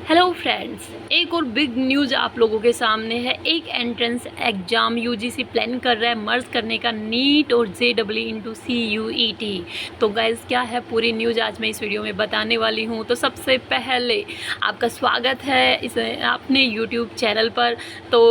Hello friends, एक और big news आप लोगों के सामने है। एक एंट्रेंस एग्ज़ाम यूजीसी प्लान कर रहा है मर्ज करने का नीट और जेडब्ल्यू इंटू सीयूईटी। तो गाइज़ क्या है पूरी न्यूज़ आज मैं इस वीडियो में बताने वाली हूँ। तो सबसे पहले आपका स्वागत है इस अपने यूट्यूब चैनल पर। तो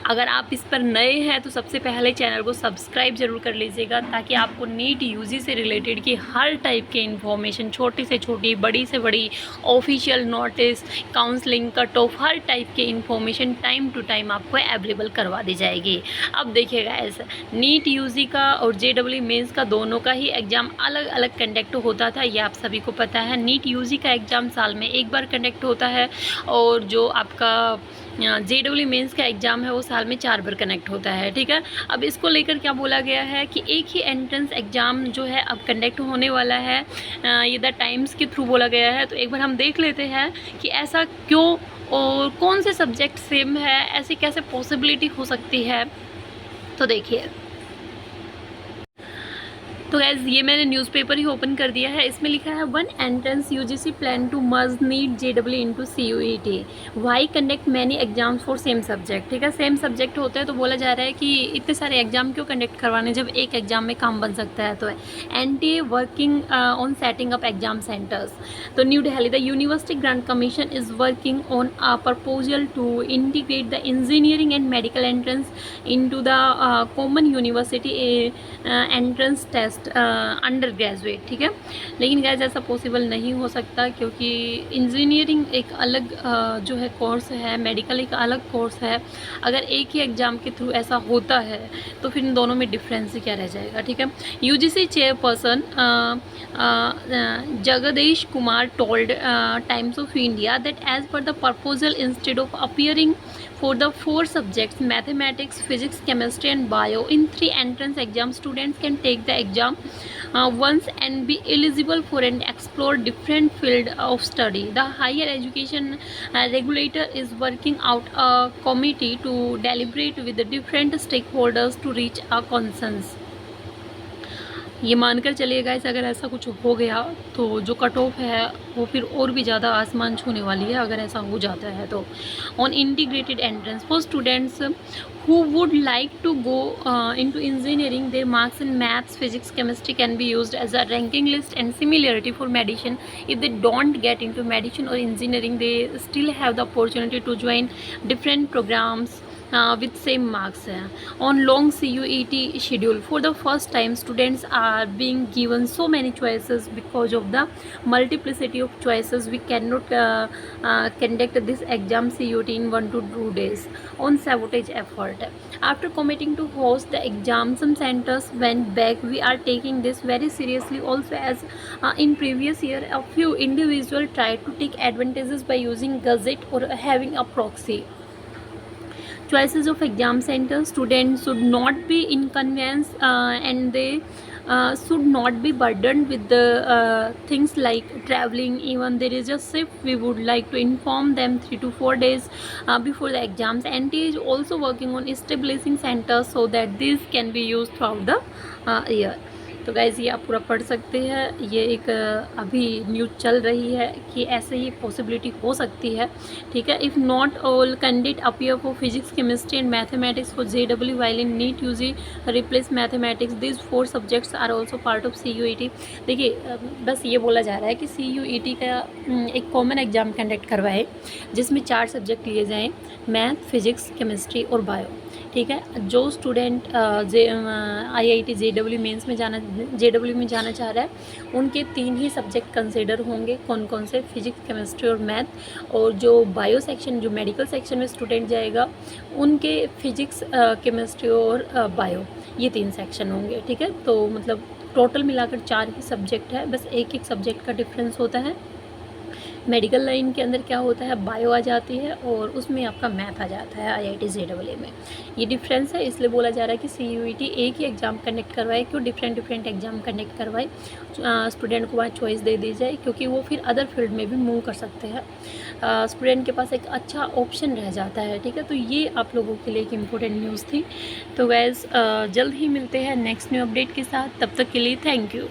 अगर आप इस पर नए हैं तो सबसे पहले चैनल को सब्सक्राइब ज़रूर कर लीजिएगा, ताकि आपको नीट यूजी से रिलेटेड की हर टाइप के इन्फॉर्मेशन, छोटी से छोटी बड़ी से बड़ी official notice, counselling, cut off, हर टाइप के इन्फॉर्मेशन टाइम टू टाइम आपको अवेलेबल करवा दी जाएगी। अब देखिएगा ऐसा नीट यूजी का और जेडब्ल्यू मेंस का दोनों का ही एग्ज़ाम अलग अलग कंडक्ट होता था, ये आप सभी को पता है। नीट यूजी का एग्ज़ाम साल में एक बार कंडक्ट होता है और जो आपका जेडब्ल्यू मेंस का एग्ज़ाम है वो साल में 4 बार कनेक्ट होता है। ठीक है, अब इसको लेकर क्या बोला गया है कि एक ही एंट्रेंस एग्ज़ाम जो है अब कंडक्ट होने वाला है। ये द टाइम्स के थ्रू बोला गया है। तो एक बार हम देख लेते हैं कि ऐसा क्यों और कौन से सब्जेक्ट सेम है, ऐसी कैसे पॉसिबिलिटी हो सकती है। तो देखिए, तो गैस ये मैंने न्यूज़पेपर ही ओपन कर दिया है। इसमें लिखा है one entrance UGC plan to merge NEET JW into CUET, why conduct many exams for same subject. ठीक है, सेम सब्जेक्ट होते हैं तो बोला जा रहा है कि इतने सारे एग्जाम क्यों कंडक्ट करवाने जब एक एग्जाम में काम बन सकता है। तो NTA working on setting up exam centres. तो new Delhi the university grant commission is working on a proposal to integrate the engineering and medical entrance into the common university entrance test undergraduate. ठीक है, लेकिन gas ऐसा possible नहीं हो सकता, क्योंकि engineering एक अलग जो है कोर्स है, मेडिकल एक अलग कोर्स है। अगर एक ही एग्ज़ाम के थ्रू ऐसा होता है तो फिर इन दोनों में डिफरेंस क्या रह जाएगा। ठीक है, UGC chairperson Jagadish Kumar told Times of India that as per the proposal instead of appearing for the 4 subjects mathematics, physics, chemistry and bio in 3 entrance exams, students can take the exam once and be eligible for and explore different field of study. The higher education regulator is working out a committee to deliberate with the different stakeholders to reach a consensus. ये मानकर चलिएगा अगर ऐसा कुछ हो गया तो जो कट ऑफ है वो फिर और भी ज़्यादा आसमान छूने वाली है, अगर ऐसा हो जाता है तो। On integrated entrance for students who would like to go into engineering, their marks in maths, physics, chemistry can be used as a ranking list and similarity for medicine. If they don't get into medicine or engineering, they still have the opportunity to join different programs with same marks. On long CUET schedule, for the first time students are being given so many choices. Because of the multiplicity of choices, we cannot conduct this exam CUET in 1 to 2 days on sabotage effort. After committing to host the exam, some centers went back. We are taking this very seriously also, as in previous year a few individuals tried to take advantages by using gazette or having a proxy. Choices of exam centers, students should not be inconvenienced and they should not be burdened with the things like traveling. Even there is a shift, we would like to inform them 3 to 4 days before the exams. NT is also working on establishing centers so that these can be used throughout the year. तो guys ये आप पूरा पढ़ सकते हैं। ये एक अभी न्यूज़ चल रही है कि ऐसे ही पॉसिबिलिटी हो सकती है। ठीक है, if not all candidate appear for physics, chemistry and mathematics for JW while in NEET UG replace mathematics, this 4 subjects are also part of CUET. देखिए बस ये बोला जा रहा है कि सीयूईटी का एक कॉमन एग्जाम कंडक्ट करवाए जिसमें 4 सब्जेक्ट लिए जाएँ, मैथ, फिजिक्स, केमिस्ट्री और बायो। ठीक है, जो स्टूडेंट IIT जेडब्ल्यू मेंस में जेडब्ल्यू में जाना चाह रहा है उनके 3 ही सब्जेक्ट कंसिडर होंगे। कौन कौन से? फिजिक्स, केमिस्ट्री और मैथ। और जो बायो सेक्शन, जो मेडिकल सेक्शन में स्टूडेंट जाएगा उनके फिजिक्स, केमिस्ट्री और बायो, ये 3 सेक्शन होंगे। ठीक है, तो मतलब टोटल मिलाकर 4 ही सब्जेक्ट है, बस एक एक सब्जेक्ट का डिफरेंस होता है। मेडिकल लाइन के अंदर क्या होता है, बायो आ जाती है और उसमें आपका मैथ आ जाता है IIT जेडब्ल्यू में। ये डिफरेंस है, इसलिए बोला जा रहा है कि सीयूईटी एक ही एग्ज़ाम कंडक्ट करवाए, क्यों डिफरेंट एग्ज़ाम कंडक्ट करवाए, स्टूडेंट को वहाँ चॉइस दे दी जाए, क्योंकि वो फिर अदर फील्ड में भी मूव कर सकते हैं। स्टूडेंट के पास एक अच्छा ऑप्शन रह जाता है। ठीक है, तो ये आप लोगों के लिए एक इम्पोर्टेंट न्यूज़ थी। तो गाइस जल्द ही मिलते हैं नेक्स्ट न्यू अपडेट के साथ, तब तक के लिए थैंक यू।